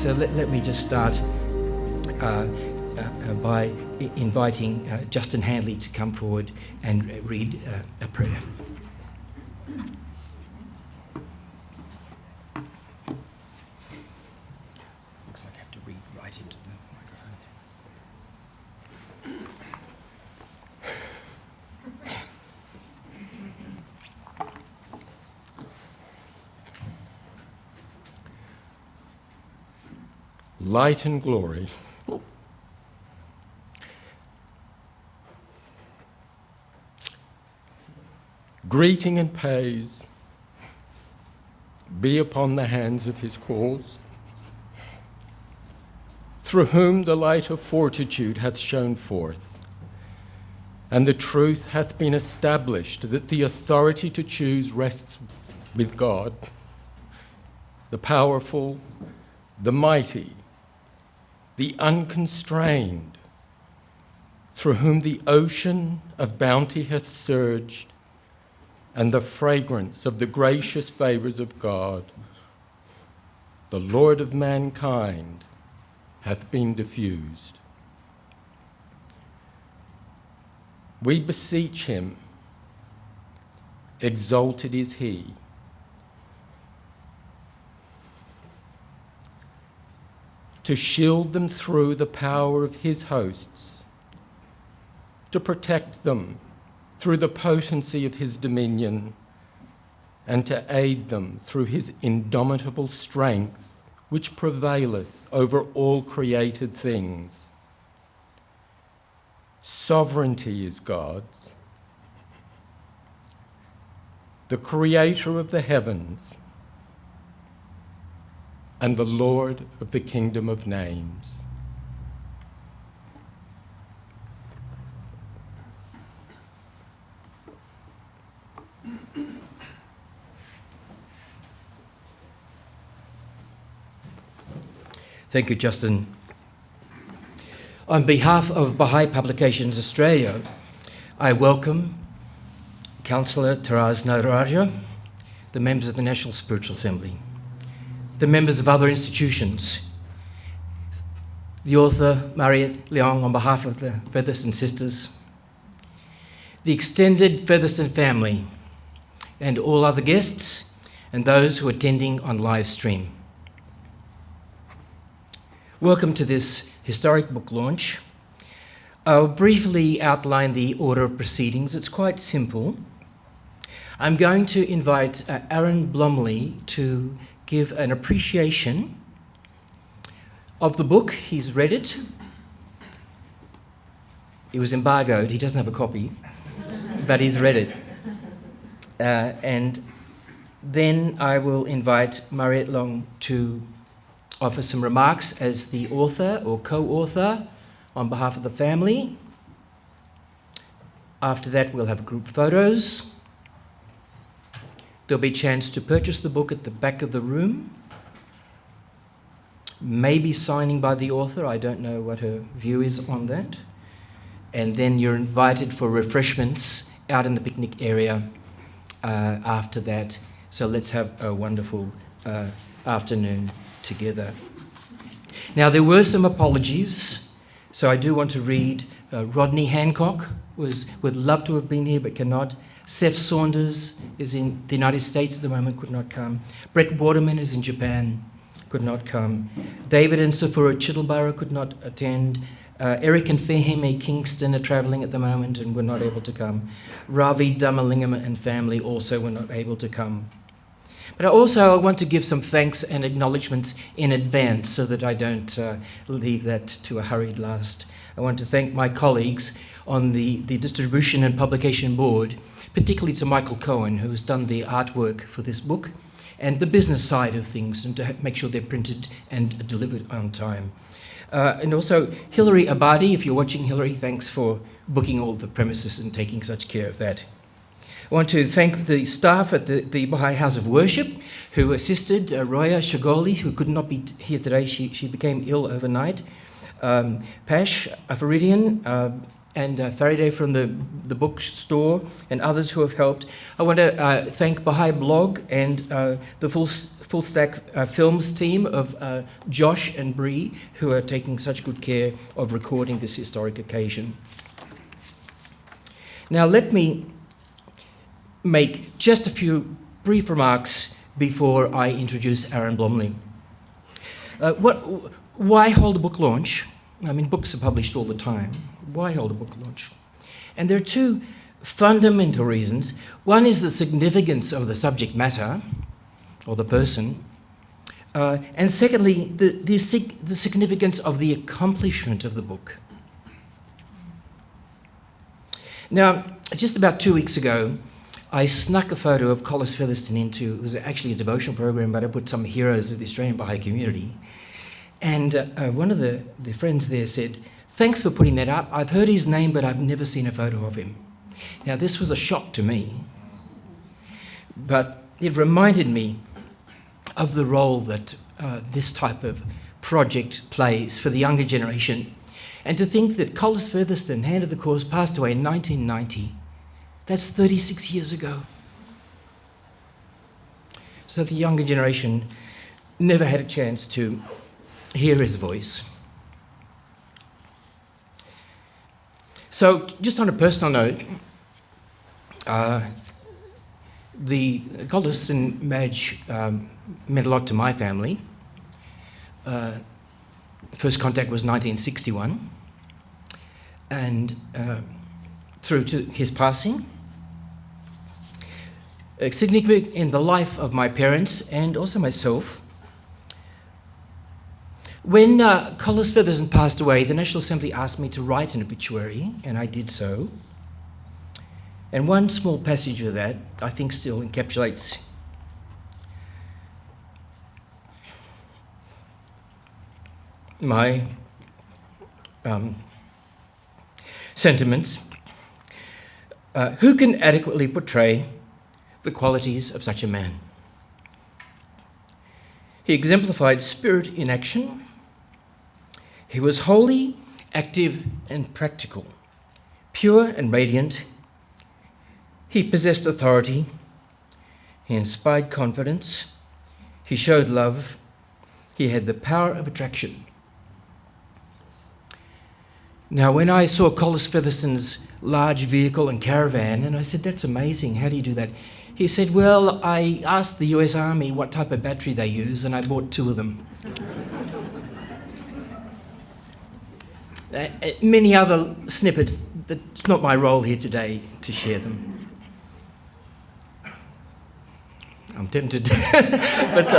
So let me just start by inviting Justin Handley to come forward and read a prayer. Looks like I have to read right into the microphone. Light and glory. Greeting and praise be upon the hands of his cause, through whom the light of fortitude hath shone forth, and the truth hath been established that the authority to choose rests with God, the powerful, the mighty, the unconstrained, through whom the ocean of bounty hath surged, and the fragrance of the gracious favours of God, the Lord of mankind, hath been diffused. We beseech him, exalted is he, to shield them through the power of his hosts, to protect them through the potency of his dominion, and to aid them through his indomitable strength, which prevaileth over all created things. Sovereignty is God's, the creator of the heavens, and the Lord of the kingdom of names. Thank you, Justin. On behalf of Baha'i Publications Australia, I welcome Councillor Taraz Naraja, the members of the National Spiritual Assembly, the members of other institutions, the author Mariette Leong on behalf of the Featherstone sisters, the extended Featherstone family, and all other guests, and those who are attending on live stream. Welcome to this historic book launch. I'll briefly outline the order of proceedings. It's quite simple. I'm going to invite Aaron Blomeley to give an appreciation of the book. He's read it. It was embargoed. He doesn't have a copy, but he's read it. And then I will invite Mariette Leong to offer some remarks as the author or co-author on behalf of the family. After that, we'll have group photos. There'll be a chance to purchase the book at the back of the room. Maybe signing by the author. I don't know what her view is on that. And then you're invited for refreshments out in the picnic area after that. So let's have a wonderful afternoon together. Now, there were some apologies, so I do want to read. Rodney Hancock would love to have been here but cannot. Seth Saunders is in the United States at the moment, could not come. Brett Waterman is in Japan, could not come. David and Sephora Chiddleborough could not attend. Eric and Fahime Kingston are travelling at the moment and were not able to come. Ravi Damalingam and family also were not able to come. But I want to give some thanks and acknowledgements in advance so that I don't leave that to a hurried last. I want to thank my colleagues on the distribution and publication board, particularly to Michael Cohen, who has done the artwork for this book, and the business side of things, and to make sure they're printed and delivered on time. And also Hilary Abadi, if you're watching, Hilary, thanks for booking all the premises and taking such care of that. I want to thank the staff at the Baha'i House of Worship who assisted Roya Shoghi, who could not be here today. She became ill overnight. Pash Afaridian, and Faraday from the bookstore, and others who have helped. I want to thank Baha'i Blog and the Full Stack Films team of Josh and Bree, who are taking such good care of recording this historic occasion. Now let me make just a few brief remarks before I introduce Aaron Blomeley. Why hold a book launch? I mean, books are published all the time. Why hold a book launch? And there are two fundamental reasons. One is the significance of the subject matter, or the person. And secondly, the significance of the accomplishment of the book. Now, just about 2 weeks ago, I snuck a photo of Collis Featherstone into, it was actually a devotional program, but I put some heroes of the Australian Bahá'í community. And one of the friends there said, "Thanks for putting that up. I've heard his name, but I've never seen a photo of him." Now, this was a shock to me, but it reminded me of the role that this type of project plays for the younger generation. And to think that Collis Featherstone, Hand of the Course, passed away in 1990. That's 36 years ago. So the younger generation never had a chance to hear his voice. So just on a personal note, the Collis and Madge meant a lot to my family. First contact was 1961, and through to his passing. Significant in the life of my parents and also myself. When Collis Featherstone passed away, the National Assembly asked me to write an obituary, and I did so. And one small passage of that, I think, still encapsulates my sentiments. Who can adequately portray the qualities of such a man? He exemplified spirit in action. He was holy, active, and practical, pure and radiant. He possessed authority. He inspired confidence. He showed love. He had the power of attraction. Now, when I saw Collis Featherstone's large vehicle and caravan, and I said, "That's amazing, how do you do that?" He said, "Well, I asked the US Army what type of battery they use, and I bought 2 of them." Many other snippets, it's not my role here today to share them. I'm tempted, but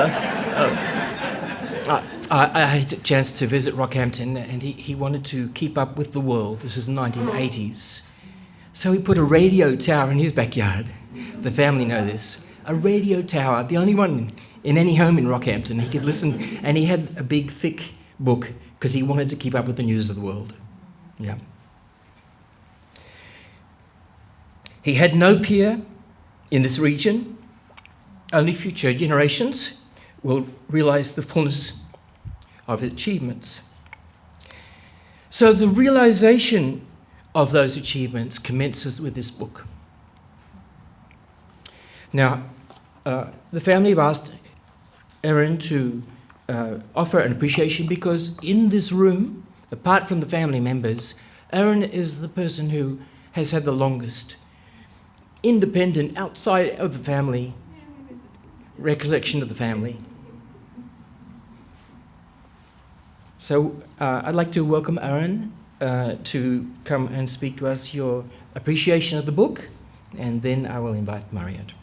I had a chance to visit Rockhampton, and he wanted to keep up with the world. This is the 1980s. So he put a radio tower in his backyard. The family know this. A radio tower, the only one in any home in Rockhampton. He could listen, and he had a big, thick book because he wanted to keep up with the news of the world. Yeah. He had no peer in this region. Only future generations will realise the fullness of his achievements. So the realisation of those achievements commences with this book. Now, the family have asked Aaron to offer an appreciation because in this room, apart from the family members, Aaron is the person who has had the longest independent, outside of the family, recollection of the family. So I'd like to welcome Aaron to come and speak to us your appreciation of the book, and then I will invite Mariette.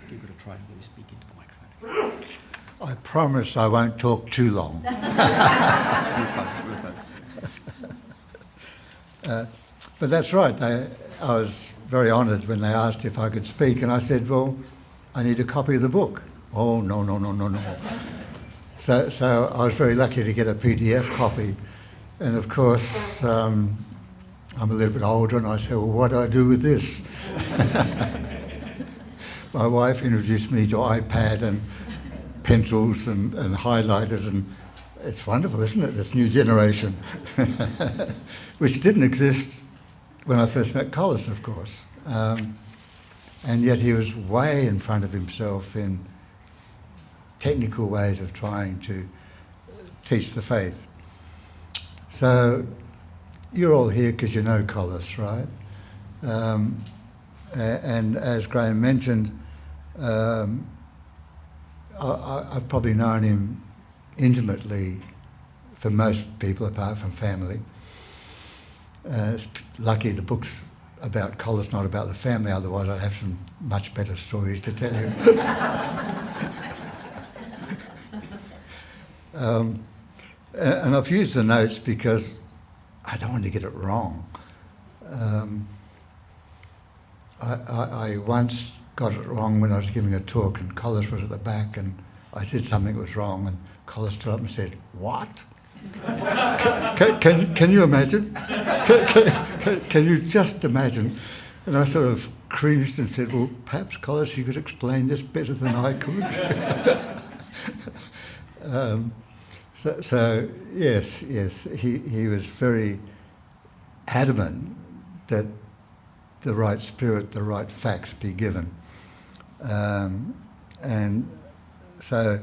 You've got to try and really speak into the microphone. I promise I won't talk too long. But that's right. I was very honoured when they asked if I could speak, and I said, "Well, I need a copy of the book." "Oh, no. So I was very lucky to get a PDF copy, and of course I'm a little bit older, and I said, "Well, what do I do with this?" my wife introduced me to iPad and pencils and highlighters, and it's wonderful, isn't it, this new generation, which didn't exist when I first met Collis, of course. And yet he was way in front of himself in technical ways of trying to teach the faith. So you're all here because you know Collis, right? And as Graham mentioned, I've probably known him intimately for most people apart from family. It's lucky the book's about Collis, not about the family, otherwise I'd have some much better stories to tell you. And I've used the notes because I don't want to get it wrong. I once got it wrong when I was giving a talk and Collis was at the back and I said something was wrong and Collis stood up and said, "What?" Can you imagine? Can you just imagine? And I sort of cringed and said, "Well, perhaps, Collis, you could explain this better than I could." So yes, he was very adamant that the right spirit, the right facts be given. And so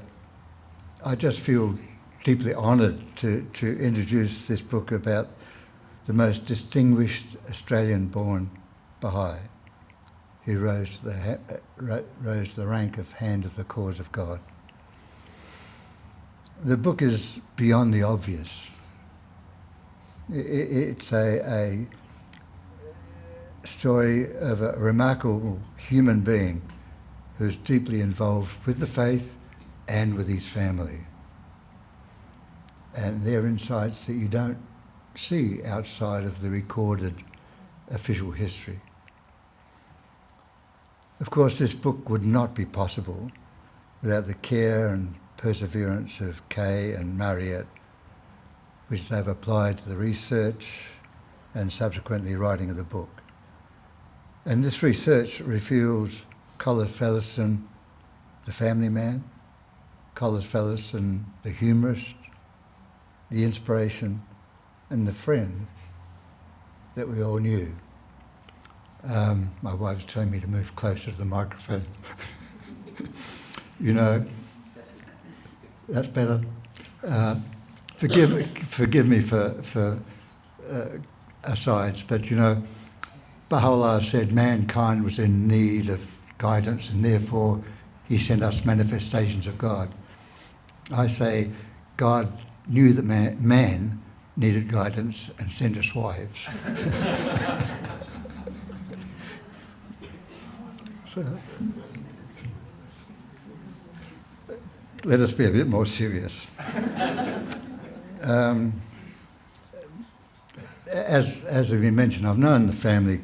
I just feel deeply honoured to introduce this book about the most distinguished Australian-born Baha'i who rose to the rank of Hand of the Cause of God. The book is beyond the obvious. It's a story of a remarkable human being who's deeply involved with the faith and with his family. And they're insights that you don't see outside of the recorded official history. Of course, this book would not be possible without the care and perseverance of Kay and Mariette, which they've applied to the research and subsequently writing of the book. And this research reveals Collis Featherstone, the family man, Collis Featherstone, the humorist, the inspiration, and the friend that we all knew. My wife's telling me to move closer to the microphone. You know, that's better. Forgive me for asides, but you know, Baha'u'lláh said mankind was in need of guidance and therefore he sent us manifestations of God. I say God knew that man needed guidance and sent us wives. So, let us be a bit more serious. As we mentioned, I've known the family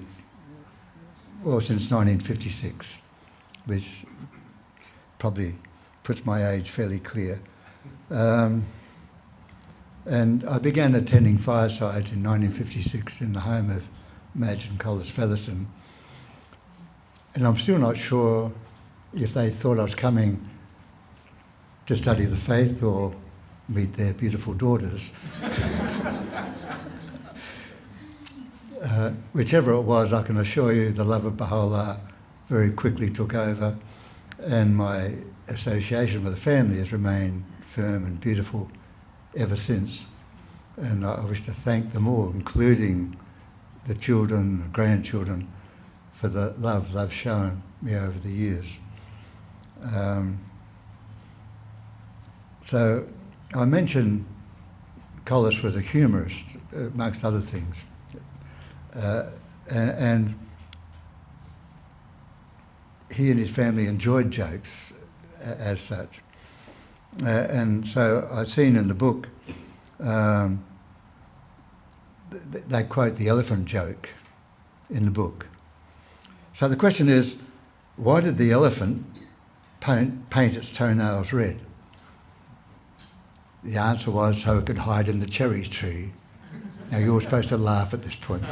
since 1956, which probably puts my age fairly clear. And I began attending firesides in 1956 in the home of Madge and Collis Featherstone. And I'm still not sure if they thought I was coming to study the faith or meet their beautiful daughters. Whichever it was, I can assure you the love of Baha'u'lláh very quickly took over, and my association with the family has remained firm and beautiful ever since. And I wish to thank them all, including the children, the grandchildren, for the love they've shown me over the years. So I mentioned Collis was a humorist, amongst other things. And he and his family enjoyed jokes as such. And so I've seen in the book, they quote the elephant joke in the book. So the question is, why did the elephant paint its toenails red? The answer was so it could hide in the cherry tree. Now you're supposed to laugh at this point,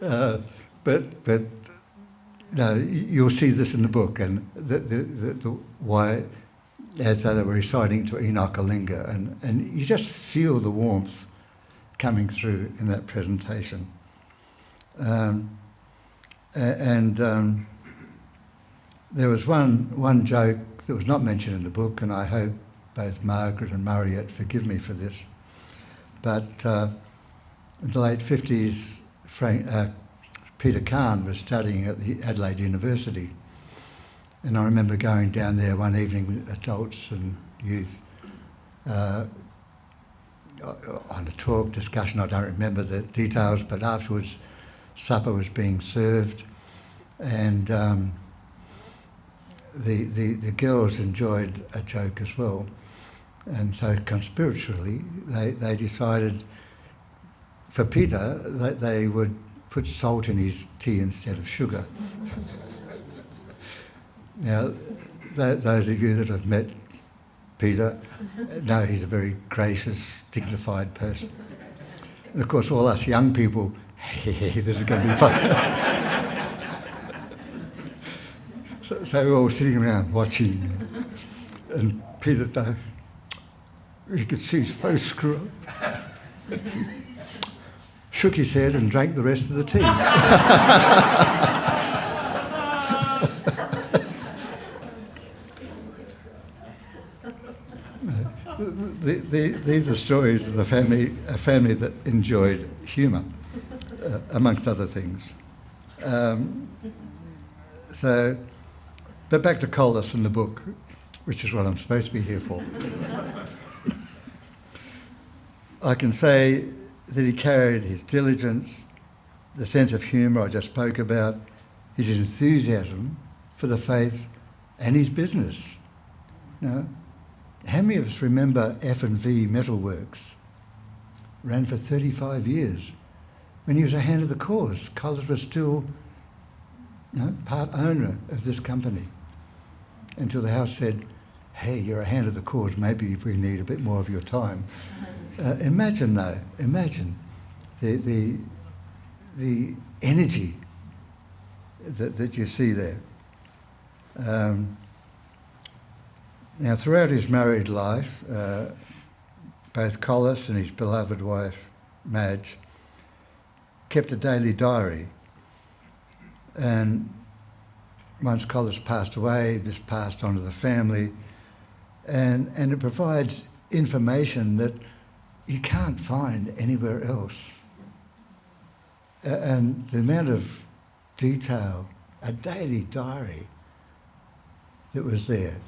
right? but no, you'll see this in the book, and why, as they were reciting to Enoch Kalinga, and you just feel the warmth coming through in that presentation. There was one joke that was not mentioned in the book, and I hope both Margaret and Mariette forgive me for this, but in the late 50s, Peter Kahn was studying at the Adelaide University, and I remember going down there one evening with adults and youth on a talk, discussion. I don't remember the details, but afterwards supper was being served, and the girls enjoyed a joke as well, and so conspiratorially they decided for Peter that they would put salt in his tea instead of sugar. Now, those of you that have met Peter know he's a very gracious, dignified person. And of course, all us young people, hey, this is going to be fun. So we're all sitting around watching, and Peter, you could see his face screw up. Shook his head and drank the rest of the tea. These are stories of a family that enjoyed humour, amongst other things. But back to Collis and the book, which is what I'm supposed to be here for. I can say that he carried his diligence, the sense of humour I just spoke about, his enthusiasm for the faith and his business. Now, how many of us remember F&V Metalworks? Ran for 35 years. When he was a hand of the cause, Collis was still part owner of this company, until the House said, hey, you're a hand of the cause, maybe we need a bit more of your time. Imagine the energy that you see there. Now, throughout his married life, both Collis and his beloved wife, Madge, kept a daily diary. And once Collis passed away, this passed on to the family, and it provides information that you can't find anywhere else. And the amount of detail, a daily diary that was there.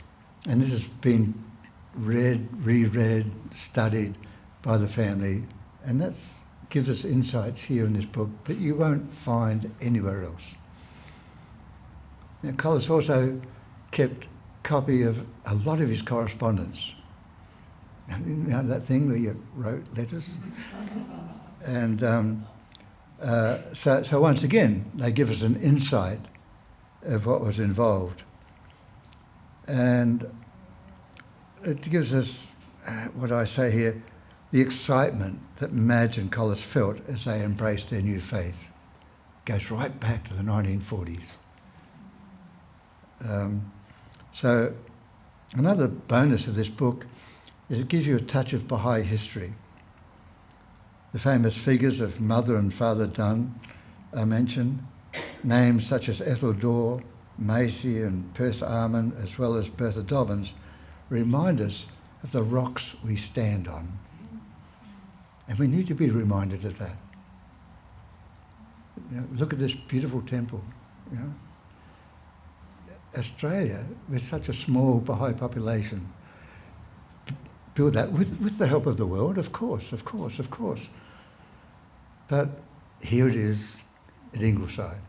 And this has been read, reread, studied by the family, and that gives us insights here in this book that you won't find anywhere else. Now, Collis also kept a copy of a lot of his correspondence. You know that thing where you wrote letters? And so once again, they give us an insight of what was involved. And it gives us, what I say here, the excitement that Madge and Collis felt as they embraced their new faith. It goes right back to the 1940s. So another bonus of this book is it gives you a touch of Baha'i history. The famous figures of Mother and Father Dunn are mentioned. Names such as Ethel Dore, Macy and Perth Armand, as well as Bertha Dobbins, remind us of the rocks we stand on. And we need to be reminded of that. You know, look at this beautiful temple. You know? Australia, with such a small Baha'i population, build that with the help of the world, of course. But here it is at Ingleside.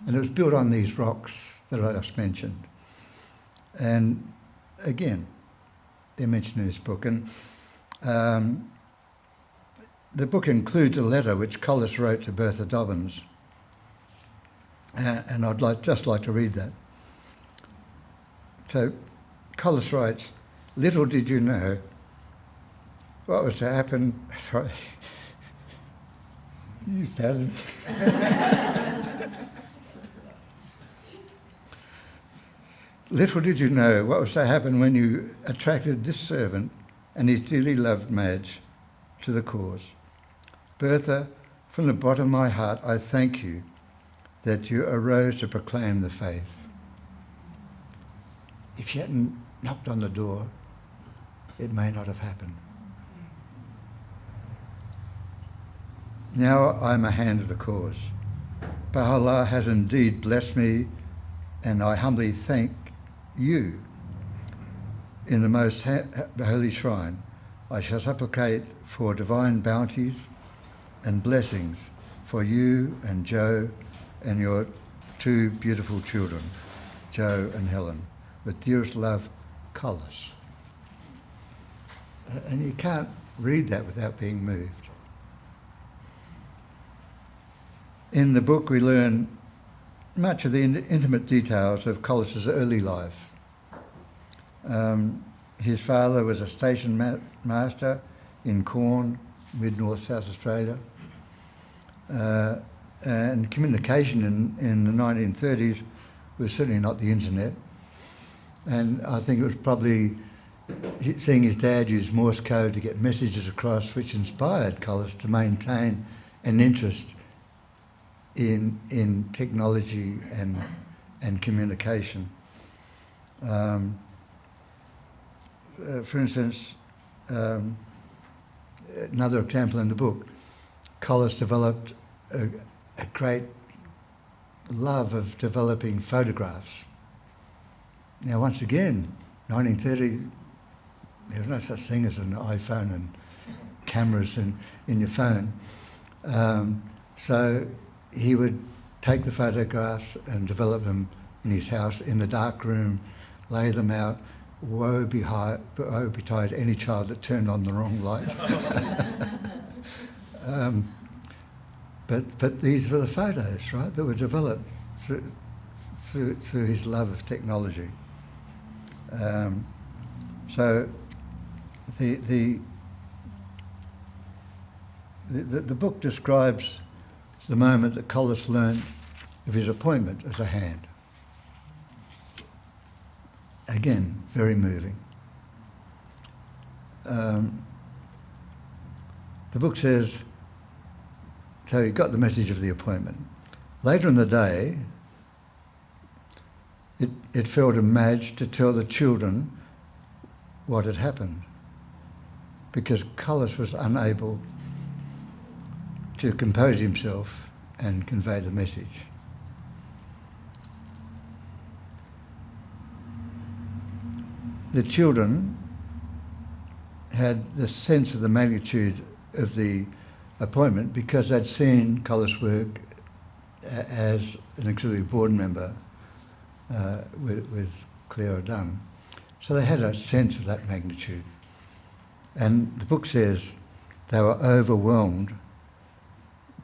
And it was built on these rocks that I just mentioned. And again, they're mentioned in this book. And the book includes a letter which Collis wrote to Bertha Dobbins. And I'd just like to read that. So Collis writes, "Little did you know what was to happen." Sorry. You started. little did you know what was to happen when you attracted this servant and his dearly loved Madge to the cause. Bertha, from the bottom of my heart, I thank you that you arose to proclaim the faith. If you hadn't knocked on the door, it may not have happened. Now I'm a hand of the cause. Baha'u'lláh has indeed blessed me, and I humbly thank you. In the most holy shrine, I shall supplicate for divine bounties and blessings for you and Joe and your two beautiful children, Joe and Helen, with dearest love, Collis. And you can't read that without being moved. In the book we learn much of the intimate details of Collis's early life. His father was a station master in Quorn, mid-north South Australia. And communication in the 1930s was certainly not the internet. And I think it was probably seeing his dad use Morse code to get messages across, which inspired Collis to maintain an interest in technology and communication. For instance, another example in the book, Collis developed a great love of developing photographs. Now, once again, 1930, there was no such thing as an iPhone and cameras in your phone. So he would take the photographs and develop them in his house in the dark room, lay them out. Woe betide any child that turned on the wrong light. But these were the photos, right, that were developed through his love of technology. So the book describes the moment that Collis learned of his appointment as a hand. Again, very moving. The book says, so he got the message of the appointment. Later in the day, it fell to Madge to tell the children what had happened, because Collis was unable to compose himself and convey the message. The children had the sense of the magnitude of the appointment because they'd seen Collis work as an auxiliary board member with Clara Dunn. So they had a sense of that magnitude. And the book says they were overwhelmed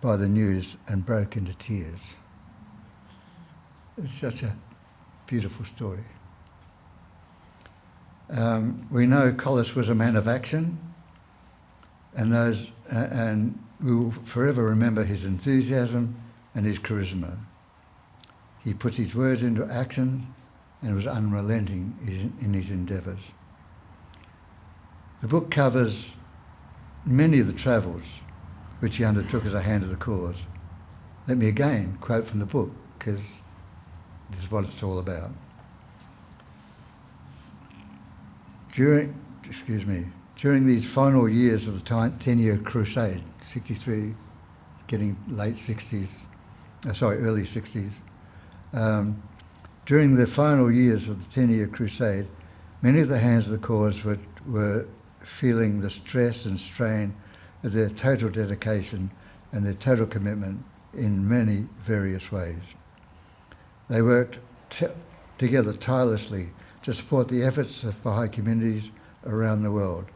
by the news and broke into tears. It's such a beautiful story. We know Collis was a man of action, and we will forever remember his enthusiasm and his charisma. He put his words into action and was unrelenting in his endeavours. The book covers many of the travels which he undertook as a hand of the cause. Let me again quote from the book, because this is what it's all about. During these final years of the 10-year crusade, 63, getting late 60s, early 60s, during the final years of the 10-year crusade, many of the hands of the cause were feeling the stress and strain of their total dedication and their total commitment in many various ways. They worked together tirelessly to support the efforts of Baha'i communities around the world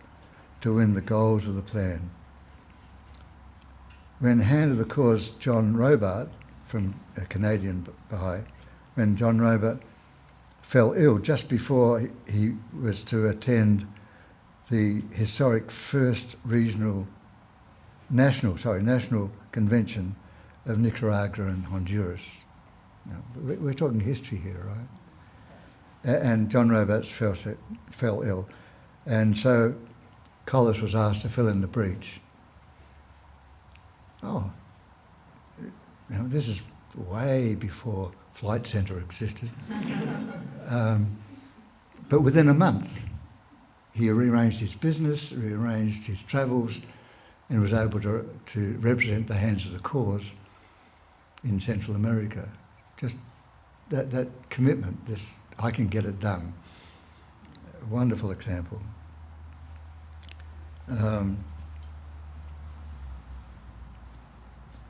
to win the goals of the plan. When hand of the cause John Robart, from a Canadian Baha'i, when John Robart fell ill just before he was to attend the historic first national convention of Nicaragua and Honduras. Now, we're talking history here, right? and John Robarts fell ill. And so Collis was asked to fill in the breach. Oh, this is way before Flight Centre existed. But within a month, he rearranged his business, rearranged his travels, and was able to represent the hands of the cause in Central America. Just that commitment, this I can get it done. A wonderful example.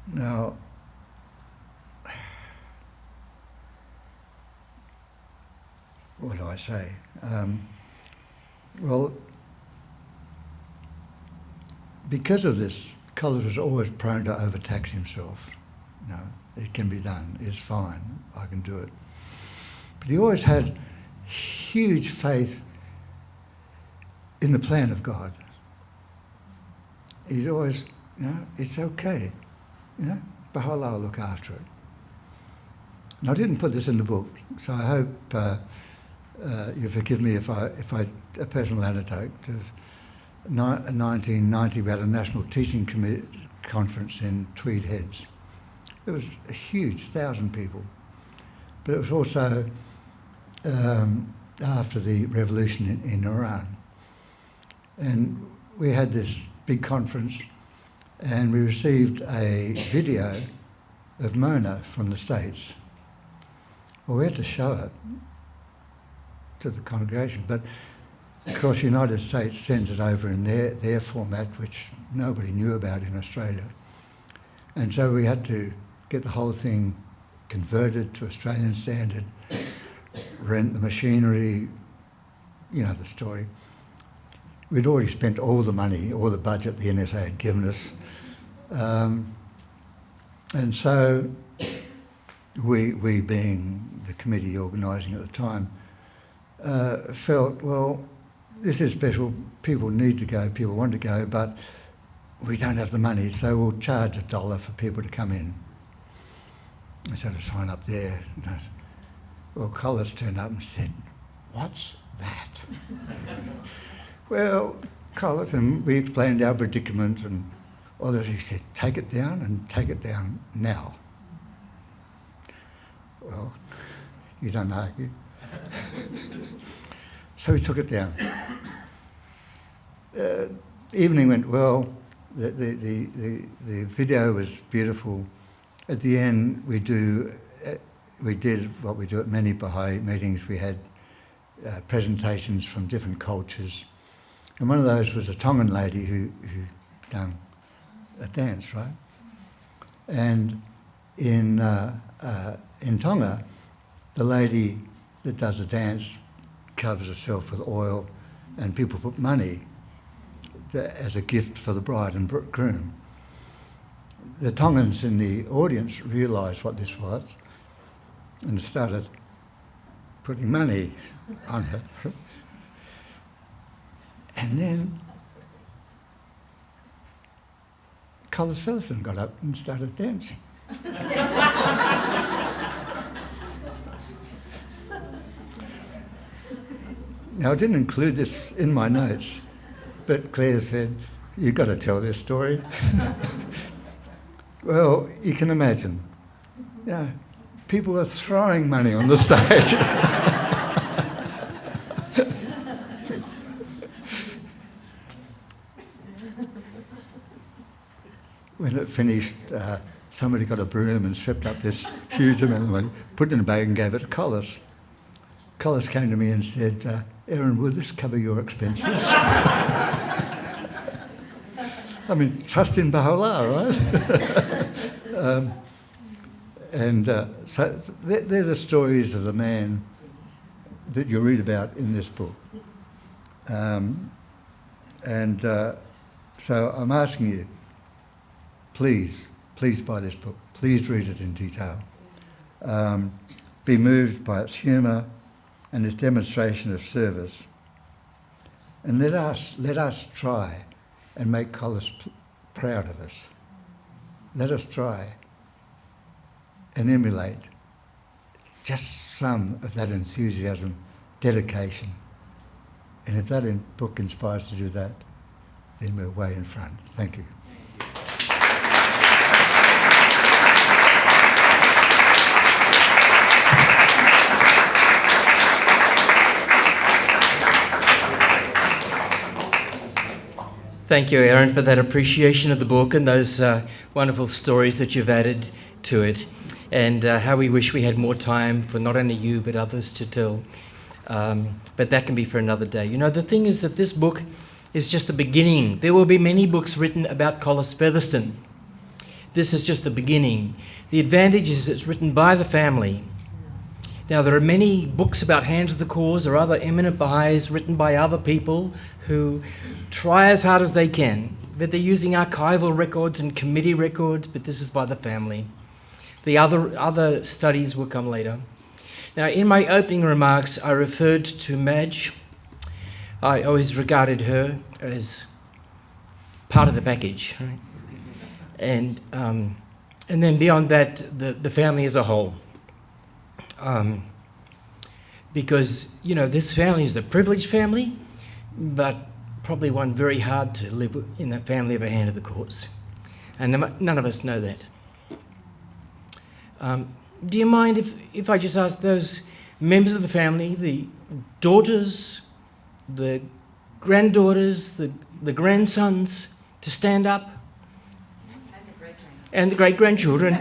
Now, what do I say? Well, because of this, Collis was always prone to overtax himself. You know, it can be done, it's fine, I can do it. But he always had huge faith in the plan of God. He's always, it's okay. Baha'u'lláh will look after it. And I didn't put this in the book, so I hope you forgive me if I a personal anecdote. Of 1990, we had a National Teaching Conference in Tweed Heads. It was a huge, 1,000 people. But it was also after the revolution in Iran. And we had this big conference, and we received a video of Mona from the States. Well, we had to show it to the congregation, but of course the United States sends it over in their format, which nobody knew about in Australia. And so we had to get the whole thing converted to Australian standard, rent the machinery, you know the story. We'd already spent all the money, all the budget the NSA had given us. And so we being the committee organising at the time, felt, well, this is special, people need to go, people want to go, but we don't have the money, so we'll charge $1 for people to come in. I said to sign up there. Well, Collis turned up and said, "What's that?" Well, Collis, and we explained our predicament, and all that. He said, "Take it down, and take it down now." Well, you don't argue. So we took it down. The evening went well. The video was beautiful. At the end, we did what we do at many Baha'i meetings. We had presentations from different cultures, and one of those was a Tongan lady who done a dance, right? And in Tonga, the lady that does the dance covers herself with oil, and people put money as a gift for the bride and groom. The Tongans in the audience realised what this was and started putting money on her. And then Collis Featherstone got up and started dancing. Now, I didn't include this in my notes, but Claire said, "You've got to tell this story." Well, you can imagine. Yeah, people are throwing money on the stage. When it finished, somebody got a broom and swept up this huge amount of money, put it in a bag and gave it to Collis. Collis came to me and said, "Aaron, will this cover your expenses?" I mean, trust in Bahá'u'lláh, right? So they're the stories of the man that you read about in this book. So I'm asking you, please buy this book. Please read it in detail. Be moved by its humour and its demonstration of service. And let us try and make Collis proud of us. Let us try and emulate just some of that enthusiasm dedication. And if that book inspires to do that, then we're way in front. Thank you. Thank you, Aaron, for that appreciation of the book and those wonderful stories that you've added to it, and how we wish we had more time for not only you but others to tell. But that can be for another day. You know, the thing is that this book is just the beginning. There will be many books written about Collis Featherstone. This is just the beginning. The advantage is it's written by the family. Now, there are many books about Hands of the Cause or other eminent Baha'is written by other people who try as hard as they can, but they're using archival records and committee records, but this is by the family. The other studies will come later. Now, in my opening remarks, I referred to Madge. I always regarded her as part of the package, right? And then beyond that, the family as a whole. Because, you know, this family is a privileged family, but probably one very hard to live in that family of a Hand of the Cause. And none of us know that. Do you mind if I just ask those members of the family, the daughters, the granddaughters, the grandsons, to stand up? And the great-grandchildren.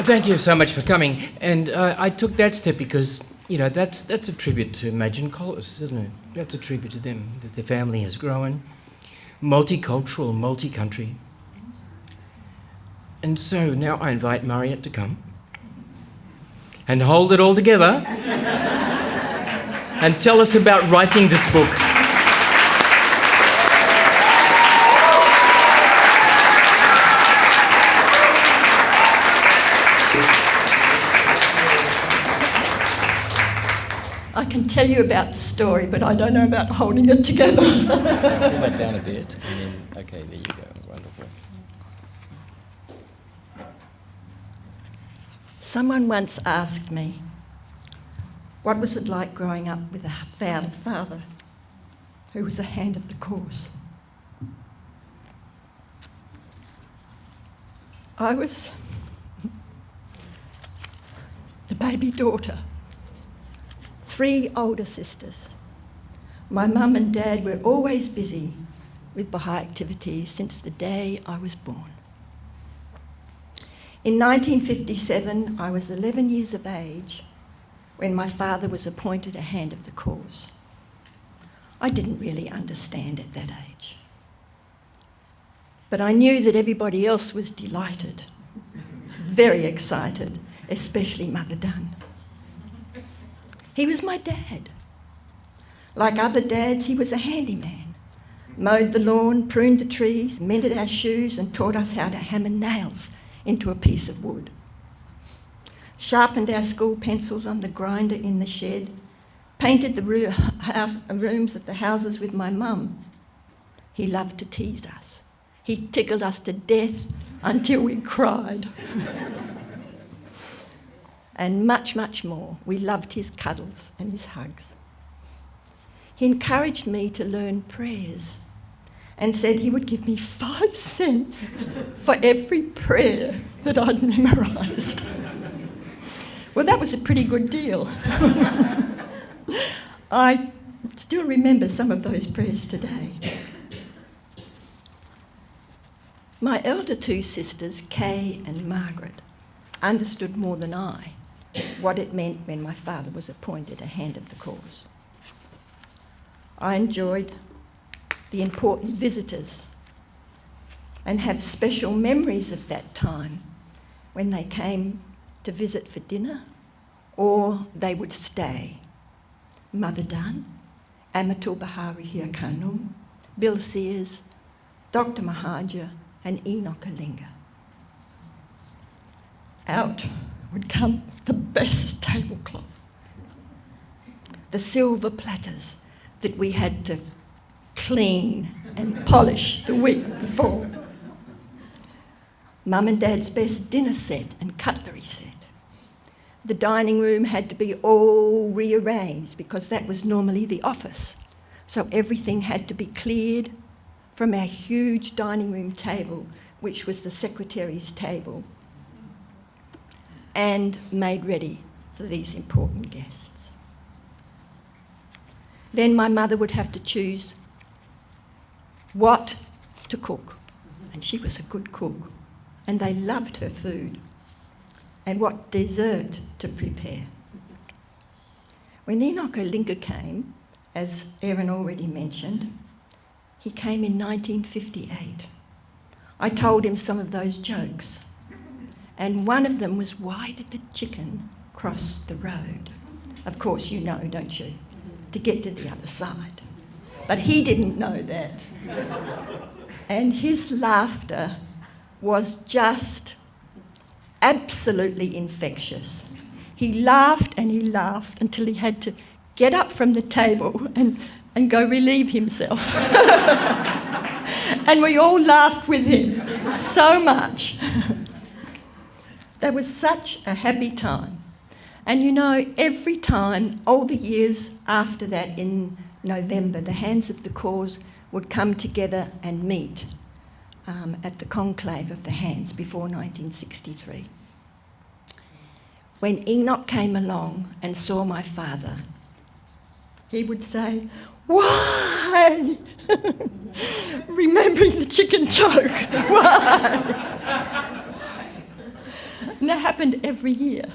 Thank you so much for coming. And I took that step because, you know, that's a tribute to Madge and Collis, isn't it? That's a tribute to them, that their family has grown, multicultural, multi-country. And so now I invite Mariette to come and hold it all together and tell us about writing this book. I can tell you about the story, but I don't know about holding it together. Pull that down a bit, and then, okay, there you go, wonderful. Someone once asked me, what was it like growing up with a father who was a Hand of the Cause? I was the baby daughter. 3 older sisters. My mum and dad were always busy with Baha'i activities since the day I was born. In 1957, I was 11 years of age when my father was appointed a Hand of the Cause. I didn't really understand at that age. But I knew that everybody else was delighted, very excited, especially Mother Dunn. He was my dad. Like other dads, he was a handyman. Mowed the lawn, pruned the trees, mended our shoes and taught us how to hammer nails into a piece of wood. Sharpened our school pencils on the grinder in the shed. Painted the rooms of the houses with my mum. He loved to tease us. He tickled us to death until we cried. And much, much more. We loved his cuddles and his hugs. He encouraged me to learn prayers and said he would give me 5 cents for every prayer that I'd memorised. Well, that was a pretty good deal. I still remember some of those prayers today. My elder 2 sisters, Kay and Margaret, understood more than I what it meant when my father was appointed a Hand of the Cause. I enjoyed the important visitors and have special memories of that time when they came to visit for dinner or they would stay. Mother Dunn, Amatul Bahari Khanum, Bill Sears, Dr. Mahaja and Enoch Kalinga. Out would come the best tablecloth. the silver platters that we had to clean and polish the week before. Mum and Dad's best dinner set and cutlery set. The dining room had to be all rearranged because that was normally the office. So everything had to be cleared from our huge dining room table, which was the secretary's table, and made ready for these important guests. Then my mother would have to choose what to cook, and she was a good cook, and they loved her food, and what dessert to prepare. When Enoch Olinka came, as Erin already mentioned, he came in 1958. I told him some of those jokes, and one of them was, why did the chicken cross the road? Of course you know, don't you? To get to the other side. But he didn't know that. And his laughter was just absolutely infectious. He laughed and he laughed until he had to get up from the table and go relieve himself. And we all laughed with him so much. That was such a happy time. And you know, every time, all the years after that in November, the Hands of the Cause would come together and meet at the conclave of the Hands before 1963. When Enoch came along and saw my father, he would say, why? Remembering the chicken joke, why? And that happened every year.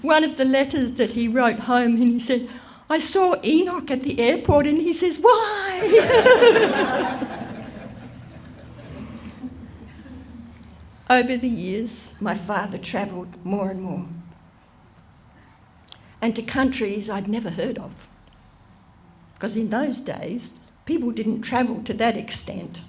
One of the letters that he wrote home, and he said, I saw Enoch at the airport, and he says, why? Over the years, my father travelled more and more, and to countries I'd never heard of, because in those days, people didn't travel to that extent.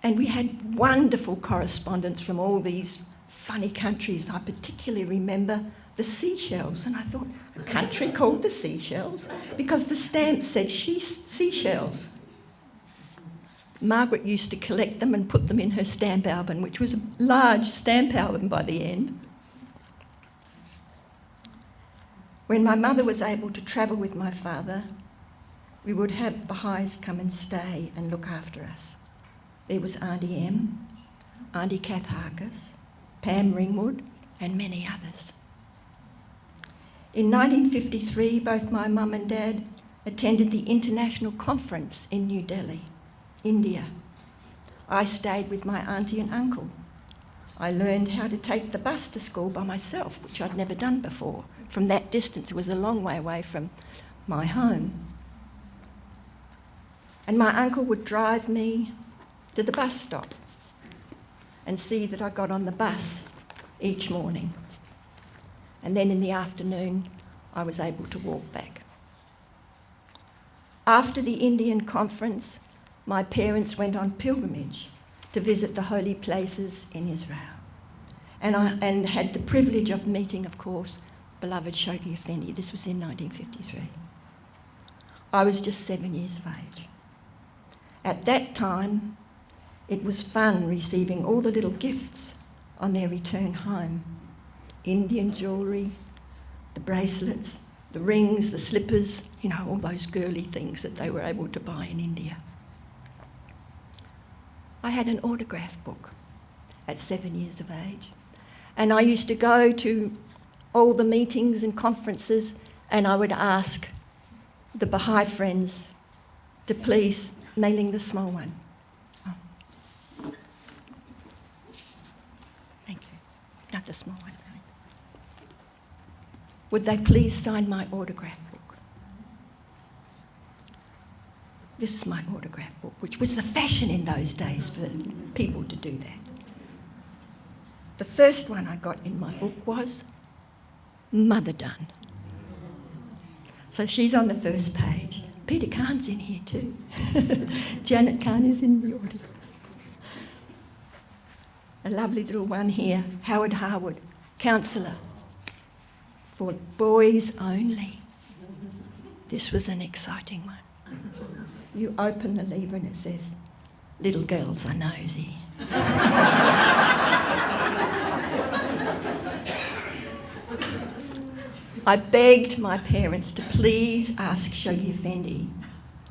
And we had wonderful correspondence from all these funny countries. I particularly remember the Seychelles, and I thought, a country called the Seychelles? Because the stamp said Seychelles. Margaret used to collect them and put them in her stamp album, which was a large stamp album by the end. When my mother was able to travel with my father, we would have Baha'is come and stay and look after us. There was Auntie M, Auntie Kath Harkis, Pam Ringwood, and many others. In 1953, both my mum and dad attended the International Conference in New Delhi, India. I stayed with my auntie and uncle. I learned how to take the bus to school by myself, which I'd never done before. From that distance, it was a long way away from my home. And my uncle would drive me to the bus stop and see that I got on the bus each morning. And then in the afternoon, I was able to walk back. After the Indian conference, my parents went on pilgrimage to visit the holy places in Israel. And had the privilege of meeting, of course, beloved Shoghi Effendi. This was in 1953. I was just 7 years of age. At that time, it was fun receiving all the little gifts on their return home. Indian jewellery, the bracelets, the rings, the slippers, you know, all those girly things that they were able to buy in India. I had an autograph book at 7 years of age, and I used to go to all the meetings and conferences, and I would ask the Baha'i friends to please mailing the small one. Oh. Thank you. Not the small one. Would they please sign my autograph book? This is my autograph book, which was the fashion in those days for people to do that. The first one I got in my book was Mother Dunn. So she's on the first page. Peter Khan's in here too. Janet Khan is in the audience. A lovely little one here, Howard Harwood, councillor. for boys only. This was an exciting one. You open the lever and it says, little girls are nosy. I begged my parents to please ask Shoghi Effendi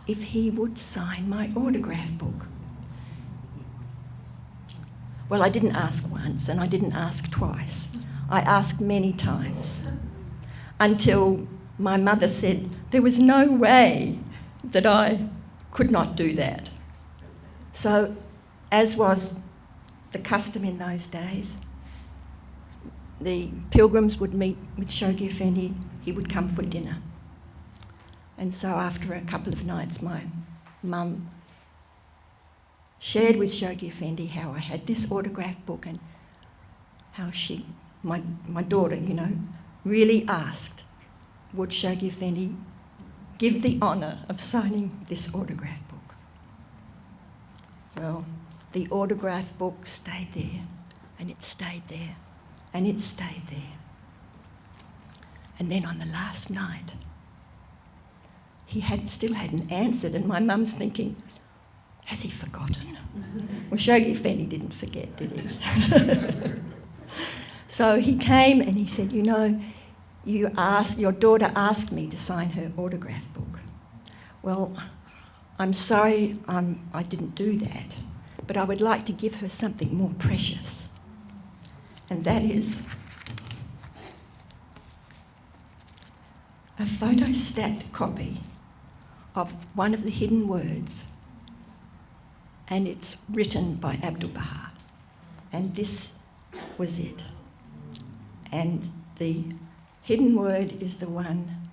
if he would sign my autograph book. Well, I didn't ask once and I didn't ask twice. I asked many times until my mother said there was no way that I could not do that. So, as was the custom in those days, the pilgrims would meet with Shoghi Effendi, he would come for dinner. And so after a couple of nights, my mum shared with Shoghi Effendi how I had this autograph book and how my daughter, really asked, would Shoghi Effendi give the honour of signing this autograph book? Well, the autograph book stayed there, and it stayed there, and it stayed there. And then on the last night, he still hadn't answered, and my mum's thinking, has he forgotten? Well, Shoghi Effendi didn't forget, did he? So he came and he said, your daughter asked me to sign her autograph book. Well, I'm sorry I didn't do that, but I would like to give her something more precious. And that is a photostat copy of one of the hidden words, and it's written by Abdu'l-Bahá. And this was it. And the hidden word is the one,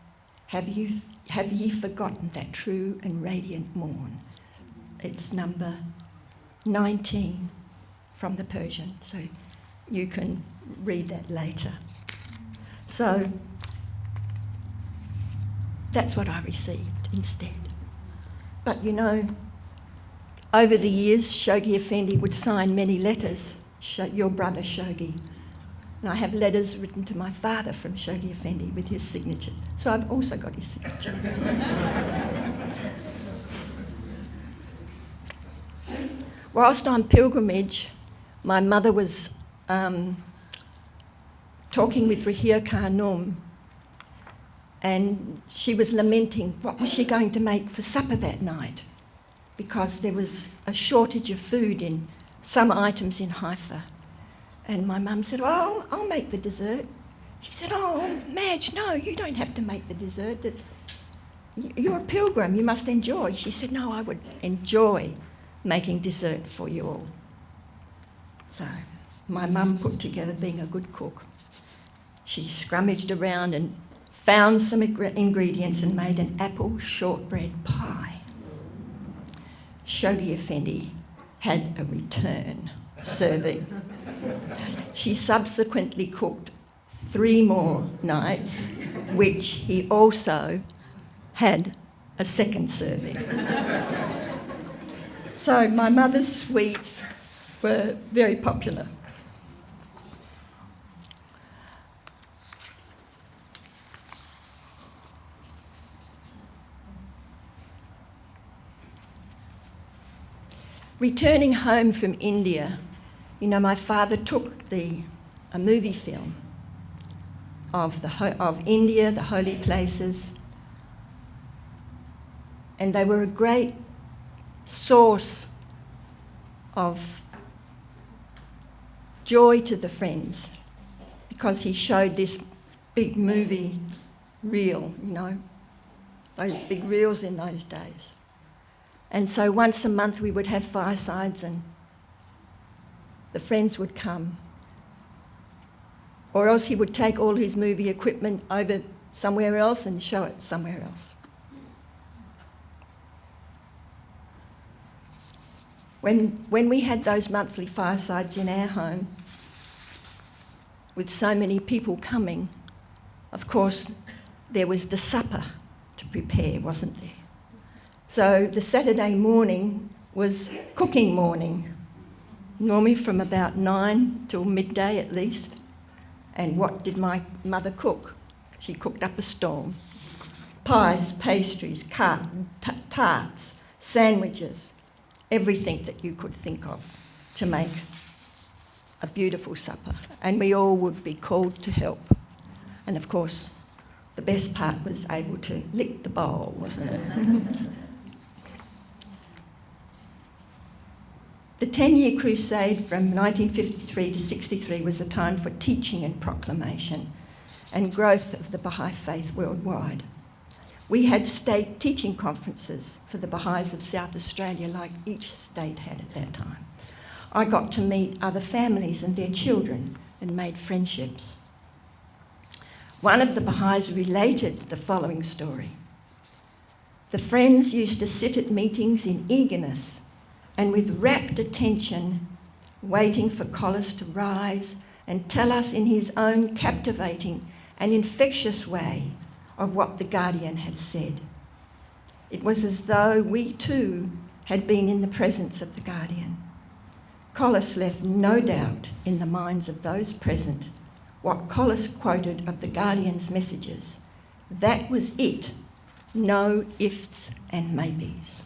have ye forgotten that true and radiant morn? It's number 19 from the Persian, so you can read that later. So that's what I received instead. But over the years, Shoghi Effendi would sign many letters, your brother Shoghi. And I have letters written to my father from Shoghi Effendi with his signature. So I've also got his signature. Whilst on pilgrimage, my mother was talking with Rahia Khanum, and she was lamenting what was she going to make for supper that night, because there was a shortage of food in some items in Haifa. And my mum said, oh, I'll make the dessert. She said, oh, Madge, no, you don't have to make the dessert. You're a pilgrim, you must enjoy. She said, no, I would enjoy making dessert for you all. So my mum put together being a good cook. She scrummaged around and found some ingredients and made an apple shortbread pie. Shoghi Effendi had a return serving. She subsequently cooked 3 more nights, which he also had a second serving. So my mother's sweets were very popular. Returning home from India, my father took a movie film of India, the holy places, and they were a great source of joy to the friends, because he showed this big movie reel, those big reels in those days. And so once a month we would have firesides and the friends would come. Or else he would take all his movie equipment over somewhere else and show it somewhere else. When we had those monthly firesides in our home, with so many people coming, of course there was the supper to prepare, wasn't there? So the Saturday morning was cooking morning, normally from about 9 till midday at least. And what did my mother cook? she cooked up a storm. Pies, pastries, tarts, sandwiches, everything that you could think of to make a beautiful supper. And we all would be called to help. And of course, the best part was able to lick the bowl, wasn't it? The 10-year crusade from 1953 to 63 was a time for teaching and proclamation and growth of the Baha'i Faith worldwide. We had state teaching conferences for the Baha'is of South Australia, like each state had at that time. I got to meet other families and their children and made friendships. One of the Baha'is related the following story. The friends used to sit at meetings in eagerness and with rapt attention, waiting for Collis to rise and tell us in his own captivating and infectious way of what the Guardian had said. It was as though we too had been in the presence of the Guardian. Collis left no doubt in the minds of those present what Collis quoted of the Guardian's messages. That was it, no ifs and maybes.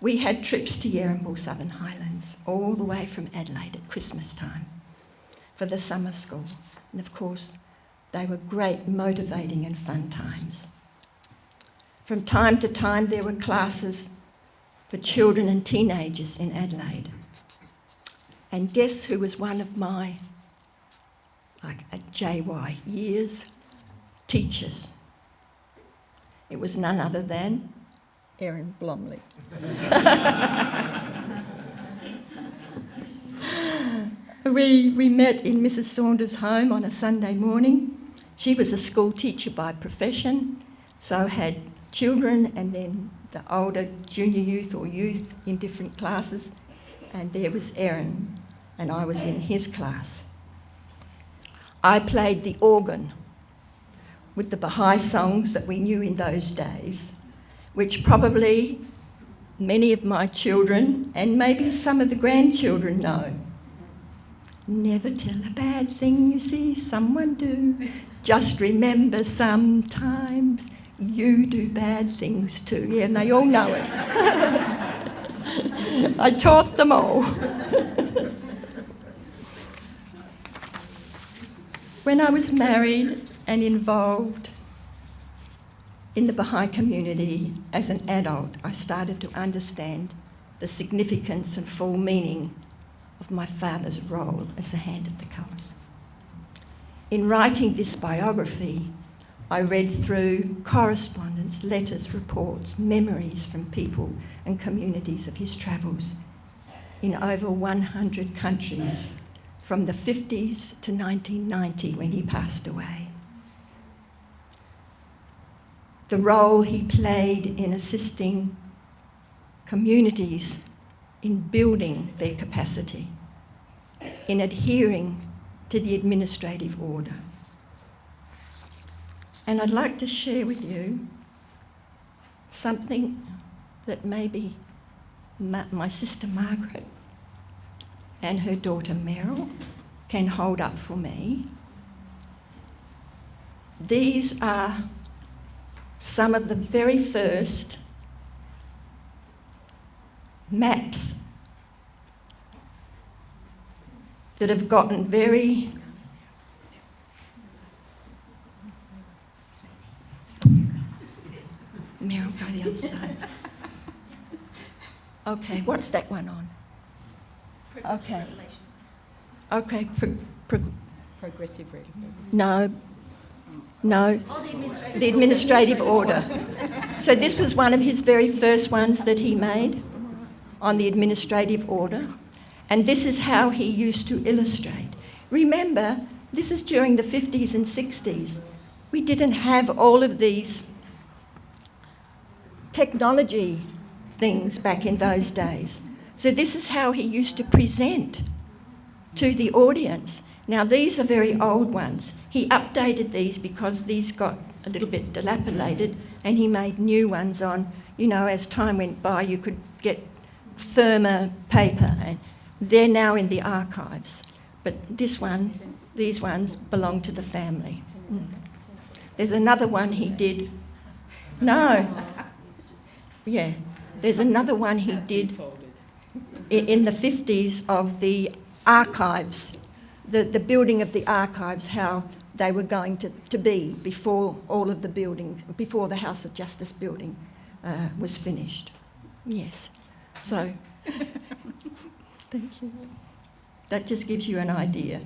We had trips to Yerrimbul Southern Highlands, all the way from Adelaide at Christmas time, for the summer school. And of course, they were great, motivating and fun times. From time to time, there were classes for children and teenagers in Adelaide. And guess who was one of my, JY years, teachers? It was none other than Erin Blomeley. We met in Mrs. Saunders' home on a Sunday morning. She was a school teacher by profession, so had children and then the older junior youth or youth in different classes. And there was Erin, and I was in his class. I played the organ with the Baha'i songs that we knew in those days, which probably many of my children and maybe some of the grandchildren know. Never tell a bad thing you see someone do. Just remember sometimes you do bad things too. Yeah, and they all know it. I taught them all. When I was married and involved in the Baha'i community as an adult, I started to understand the significance and full meaning of my father's role as a hand of the colours. In writing this biography, I read through correspondence, letters, reports, memories from people and communities of his travels in over 100 countries from the 50s to 1990 when he passed away. The role he played in assisting communities in building their capacity, in adhering to the administrative order. And I'd like to share with you something that maybe my sister Margaret and her daughter Meryl can hold up for me. These are some of the very first maps that have gotten very Meryl, go the other side. Okay, what's that one on? Okay. Okay, Progressive reading. No, the administrative order. So this was one of his very first ones that he made on the administrative order. And this is how he used to illustrate. Remember, this is during the 50s and 60s. We didn't have all of these technology things back in those days. So this is how he used to present to the audience. Now these are very old ones. He updated these because these got a little bit dilapidated and he made new ones on, you know, as time went by you could get firmer paper and they're now in the archives. But this one These ones belong to the family. There's another one he did. No. Yeah. There's another one he did in the 50s of the archives, the building of the archives, how they were going to be before all of the building, before the House of Justice building was finished. Yes. So, thank you. That just gives you an idea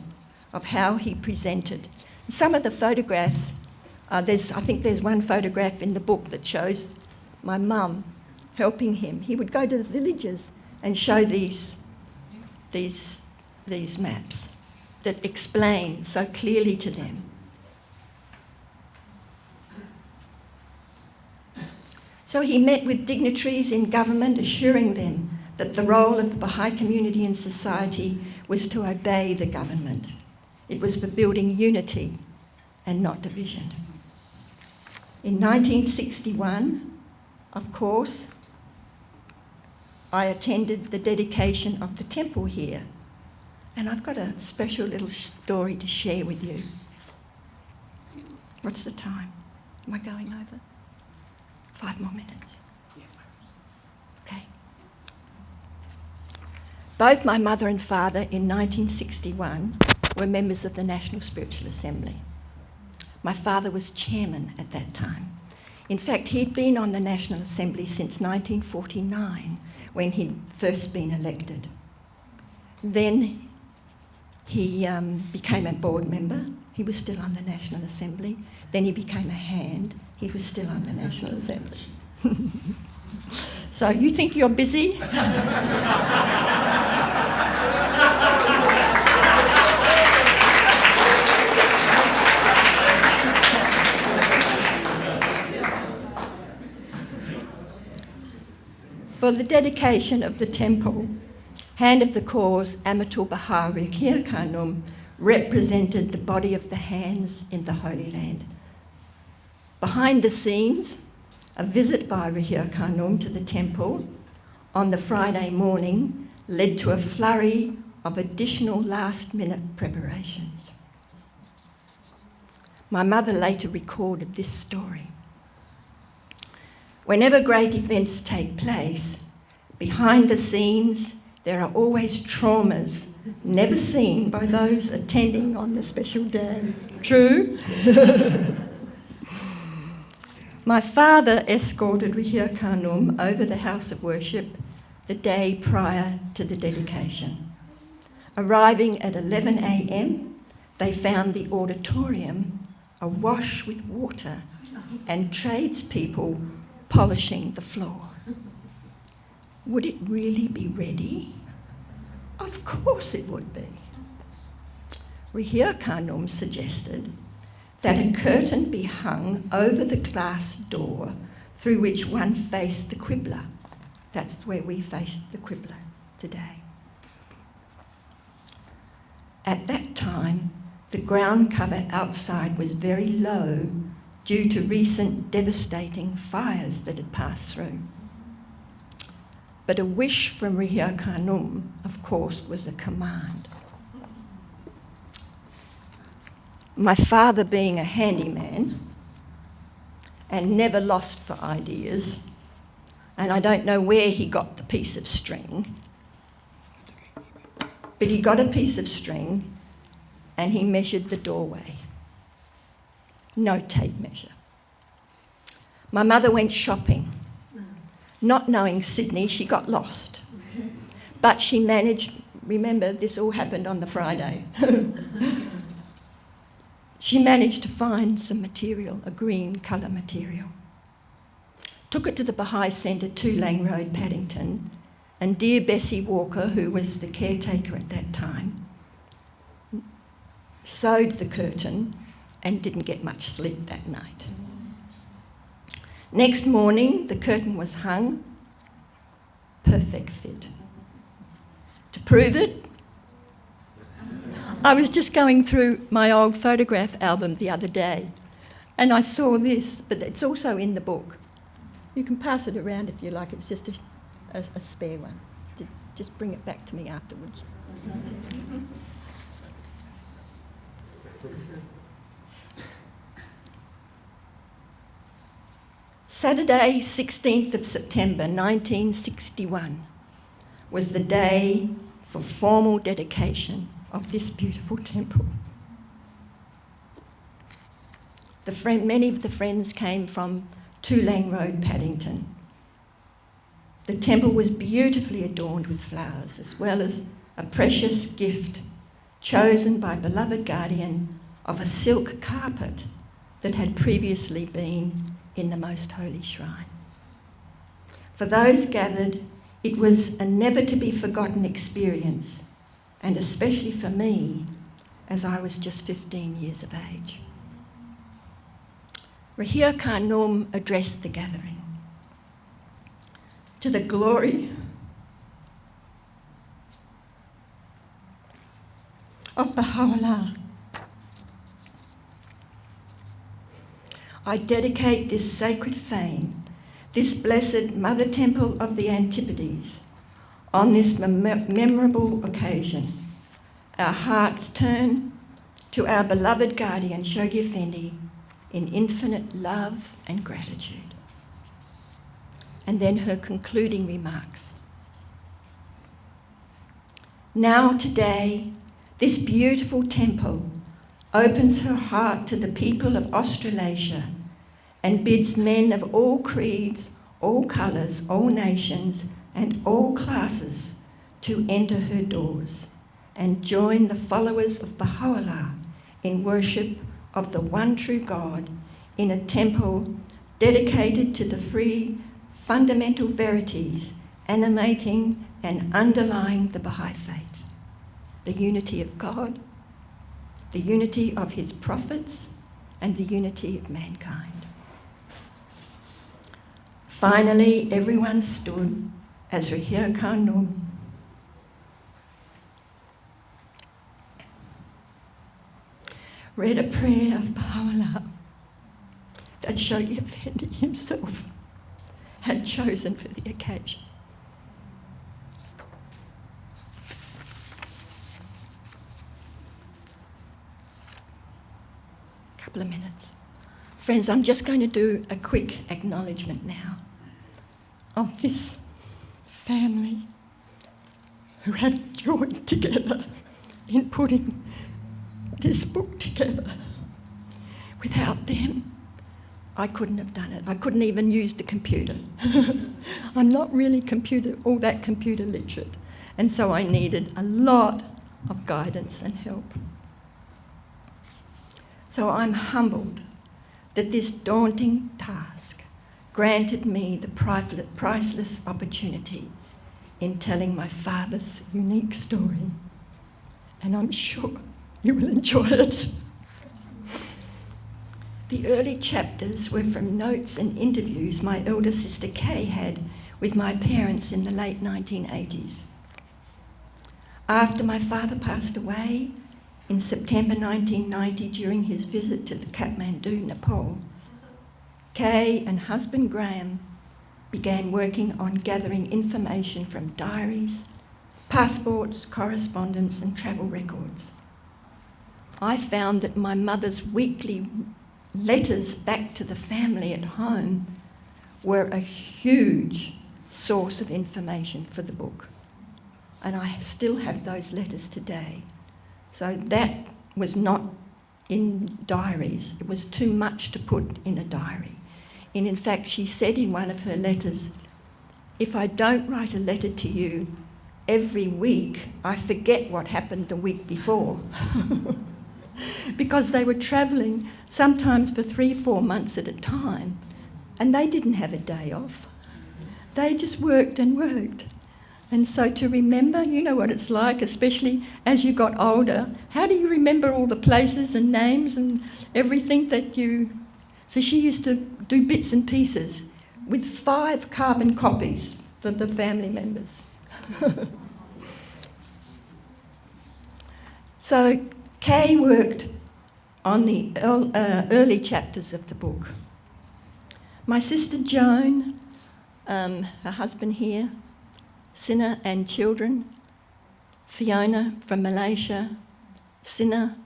of how he presented. Some of the photographs, I think there's one photograph in the book that shows my mum helping him. He would go to the villages and show these maps that explain so clearly to them. So he met with dignitaries in government, assuring them that the role of the Baha'i community in society was to obey the government. It was for building unity and not division. In 1961, of course, I attended the dedication of the temple here, and I've got a special little story to share with you. What's the time? Am I going over? 5 more minutes. Okay. Both my mother and father in 1961 were members of the National Spiritual Assembly. My father was chairman at that time. In fact, he'd been on the National Assembly since 1949, when he'd first been elected. Then he became a board member. He was still on the National Assembly. Then he became a hand. He was still on the National Assembly. So you think you're busy? For the dedication of the temple, Hand of the Cause Amatul Baha Rihir Khanum represented the body of the hands in the Holy Land. Behind the scenes, a visit by Rihir Khanum to the temple on the Friday morning led to a flurry of additional last-minute preparations. My mother later recorded this story. Whenever great events take place, behind the scenes, there are always traumas never seen by those attending on the special day. True? My father escorted Rihir Khanum over the house of worship the day prior to the dedication. Arriving at 11 a.m, they found the auditorium awash with water and tradespeople polishing the floor. Would it really be ready? Of course it would be. Rihir Khanum suggested that a curtain be hung over the glass door through which one faced the Qibla. That's where we face the Qibla today. At that time, the ground cover outside was very low due to recent devastating fires that had passed through. But a wish from Rihir Khanum, of course, was a command. My father, being a handyman and never lost for ideas, and I don't know where he got the piece of string, but he got a piece of string and he measured the doorway. No tape measure. My mother went shopping. Not knowing Sydney, she got lost. But she managed, remember, this all happened on the Friday. She managed to find some material, a green colour material. Took it to the Baha'i Centre, 2 Lang Road, Paddington, and dear Bessie Walker, who was the caretaker at that time, sewed the curtain and didn't get much sleep that night. Next morning, the curtain was hung, perfect fit. To prove it, I was just going through my old photograph album the other day, and I saw this, but it's also in the book. You can pass it around if you like, it's just a spare one. Just bring it back to me afterwards. Saturday, 16th of September 1961 was the day for formal dedication of this beautiful temple. Many of the friends came from Toolang Road, Paddington. The temple was beautifully adorned with flowers, as well as a precious gift chosen by beloved guardian of a silk carpet that had previously been in the most holy shrine. For those gathered, it was a never-to-be-forgotten experience, and especially for me, as I was just 15 years of age. Rahir Khan Noor addressed the gathering. To the glory of Bahá'u'lláh, I dedicate this sacred fane, this blessed Mother Temple of the Antipodes, on this memorable occasion. Our hearts turn to our beloved guardian, Shoghi Effendi, in infinite love and gratitude. And then her concluding remarks. Now today, this beautiful temple opens her heart to the people of Australasia and bids men of all creeds, all colours, all nations and all classes to enter her doors and join the followers of Bahá'u'lláh in worship of the one true God in a temple dedicated to the three fundamental verities animating and underlying the Bahá'í Faith: the unity of God, the unity of his prophets, and the unity of mankind. Finally, everyone stood as Rahir Khan Noor read a prayer of Bahá'u'lláh that Shoghi Effendi himself had chosen for the occasion. Couple of minutes. Friends, I'm just going to do a quick acknowledgement now of this family who have joined together in putting this book together. Without them, I couldn't have done it. I couldn't even use the computer. I'm not really all that computer literate, and so I needed a lot of guidance and help. So I'm humbled that this daunting task granted me the priceless opportunity in telling my father's unique story, and I'm sure you will enjoy it. The early chapters were from notes and interviews my elder sister Kay had with my parents in the late 1980s. After my father passed away in September 1990 during his visit to the Kathmandu, Nepal, Kay and husband Graham began working on gathering information from diaries, passports, correspondence and travel records. I found that my mother's weekly letters back to the family at home were a huge source of information for the book. And I still have those letters today. So that was not in diaries. It was too much to put in a diary. And in fact, she said in one of her letters, if I don't write a letter to you every week, I forget what happened the week before. Because they were travelling sometimes for 3-4 months at a time, and they didn't have a day off. They just worked and worked. And so to remember, you know what it's like, especially as you got older, how do you remember all the places and names and everything that you... So she used to do bits and pieces with 5 carbon copies for the family members. So Kay worked on the early chapters of the book. My sister Joan, her husband here, Sinna and children, Fiona from Malaysia, Sinna,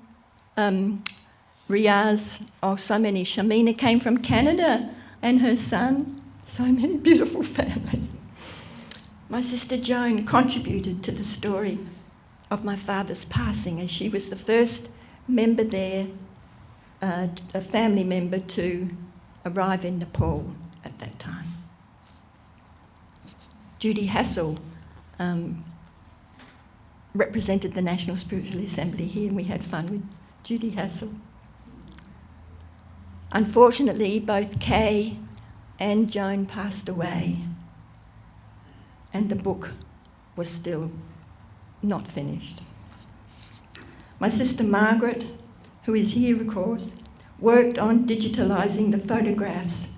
Riaz, oh, so many. Shamina came from Canada and her son. So many beautiful family. My sister Joan contributed to the story of my father's passing, as she was the first member there, a family member to arrive in Nepal at that time. Judy Hassall represented the National Spiritual Assembly here, and we had fun with Judy Hassall. Unfortunately, both Kay and Joan passed away, and the book was still not finished. My sister Margaret, who is here of course, worked on digitalising the photographs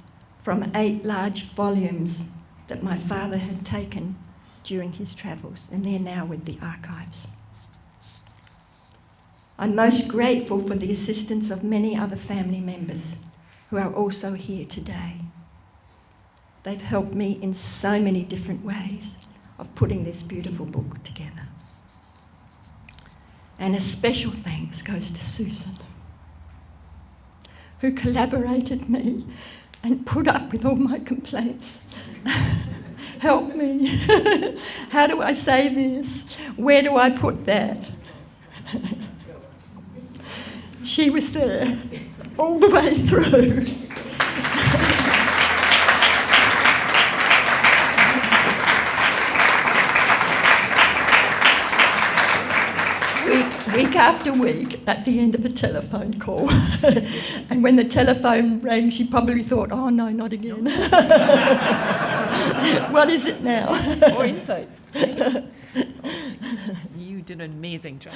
from 8 large volumes that my father had taken during his travels, and they're now with the archives. I'm most grateful for the assistance of many other family members who are also here today. They've helped me in so many different ways of putting this beautiful book together. And a special thanks goes to Susan, who collaborated me and put up with all my complaints. Help me. How do I say this? Where do I put that? She was there all the way through. Week after week at the end of a telephone call. And when the telephone rang, she probably thought, oh no, not again. What is it now? More insights. You did an amazing job.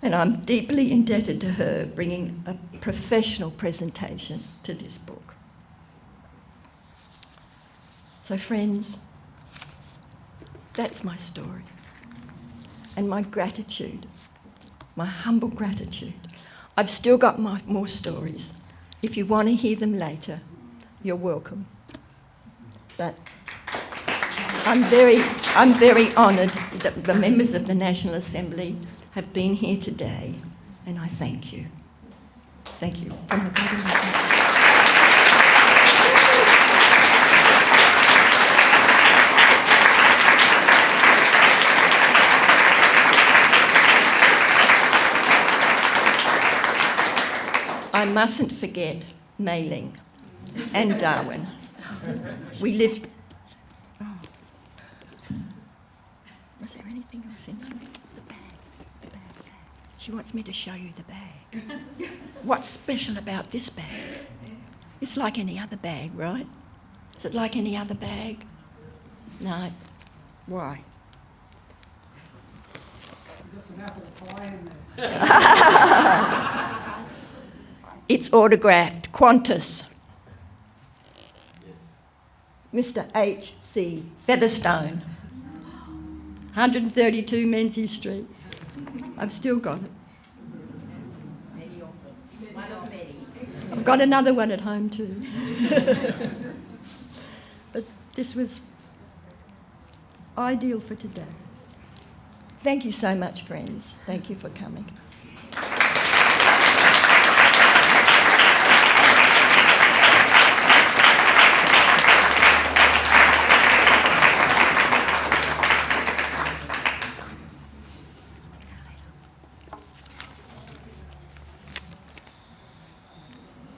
And I'm deeply indebted to her bringing a professional presentation to this book. So friends, that's my story. And my gratitude, my humble gratitude. I've still got more stories. If you want to hear them later, you're welcome. But I'm very honoured that the members of the National Assembly have been here today, and I thank you. Thank you from the bottom of my heart. I mustn't forget Mei Ling and Darwin. We lived... Oh. Was there anything else in here? The bag. She wants me to show you the bag. What's special about this bag? It's like any other bag, right? Is it like any other bag? No. Why? Got some apple pie in there. It's autographed, Qantas. Yes. Mr. H.C. Featherstone, 132 Menzies Street. I've still got it. I've got another one at home too. But this was ideal for today. Thank you so much, friends. Thank you for coming.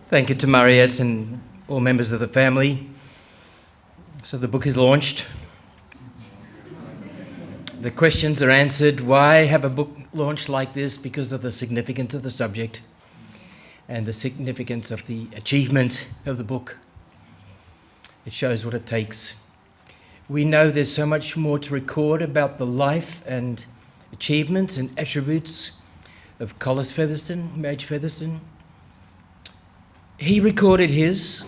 Thank you to Mariette and all members of the family. So the book is launched. The questions are answered. Why have a book launched like this? Because of the significance of the subject and the significance of the achievement of the book. It shows what it takes. We know there's so much more to record about the life and achievements and attributes of Collis Featherstone, Madge Featherstone. He recorded his,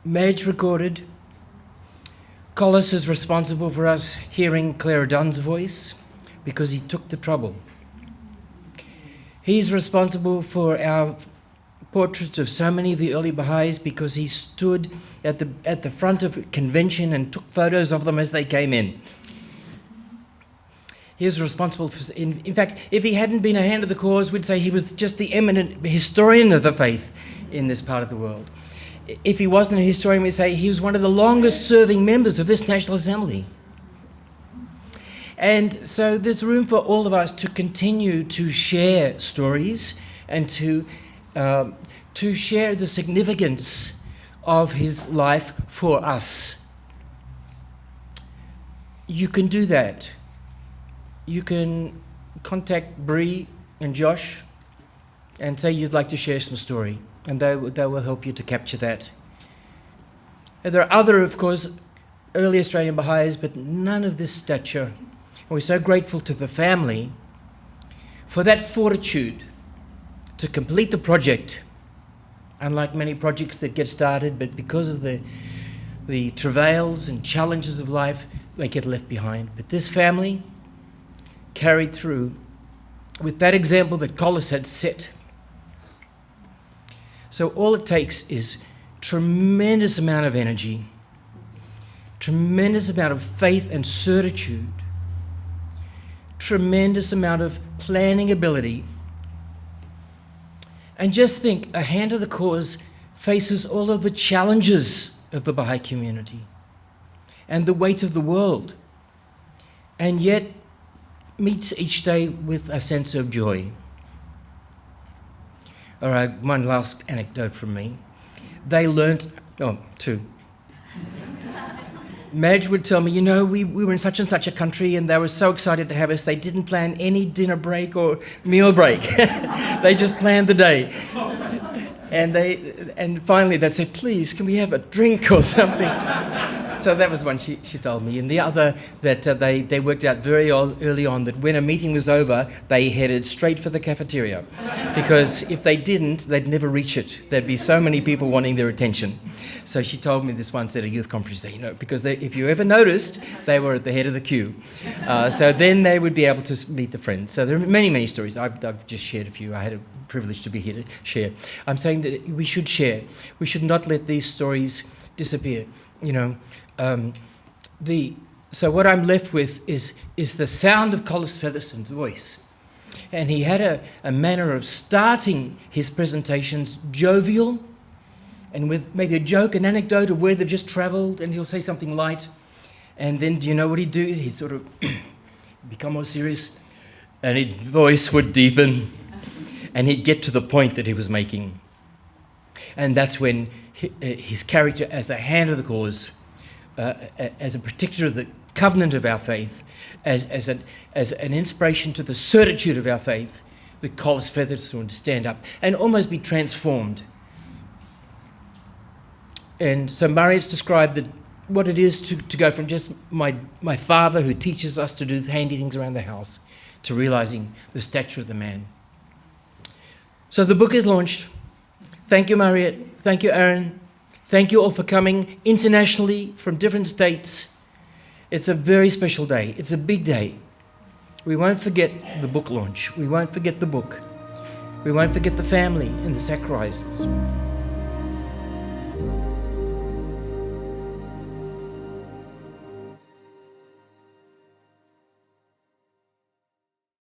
Madge recorded. Collis is responsible for us hearing Clara Dunn's voice because he took the trouble. He's responsible for our portraits of so many of the early Baha'is because he stood at the front of a convention and took photos of them as they came in. He was responsible for, in fact, if he hadn't been a hand of the cause, we'd say he was just the eminent historian of the faith in this part of the world. If he wasn't a historian, we'd say he was one of the longest serving members of this National Assembly. And so there's room for all of us to continue to share stories and to share the significance of his life for us. You can do that. You can contact Bree and Josh and say you'd like to share some story, and they will help you to capture that. And there are other, of course, early Australian Baha'is, but none of this stature. And we're so grateful to the family for that fortitude to complete the project, unlike many projects that get started, but because of the travails and challenges of life, they get left behind. But this family carried through with that example that Collis had set. So all it takes is tremendous amount of energy, tremendous amount of faith and certitude, tremendous amount of planning ability. And just think, a hand of the cause faces all of the challenges of the Baha'i community and the weight of the world, and yet meets each day with a sense of joy. All right, one last anecdote from me. They learnt, two. Madge would tell me, you know, we were in such and such a country and they were so excited to have us, they didn't plan any dinner break or meal break. They just planned the day. And finally they'd say, please, can we have a drink or something? So that was one she told me. And the other, that they worked out very early on that when a meeting was over, they headed straight for the cafeteria. Because if they didn't, they'd never reach it. There'd be so many people wanting their attention. So she told me this once at a youth conference, you know, because if you ever noticed, they were at the head of the queue. So then they would be able to meet the friends. So there are many, many stories. I've just shared a few. I had a privilege to be here to share. I'm saying that we should share. We should not let these stories disappear, you know. So what I'm left with is the sound of Collis Featherstone's voice. And he had a manner of starting his presentations jovial and with maybe a joke, an anecdote of where they've just travelled, and he'll say something light. And then do you know what he'd do? He'd sort of become more serious and his voice would deepen and he'd get to the point that he was making. And that's when his character as a hand of the cause, as a protector of the covenant of our faith, as an inspiration to the certitude of our faith, the Collis Featherstone to stand up and almost be transformed. And so Mariette's described that what it is to go from just my father who teaches us to do handy things around the house to realising the stature of the man. So the book is launched. Thank you, Mariette. Thank you, Aaron. Thank you all for coming internationally from different states. It's a very special day. It's a big day. We won't forget the book launch. We won't forget the book. We won't forget the family and the sacrifices.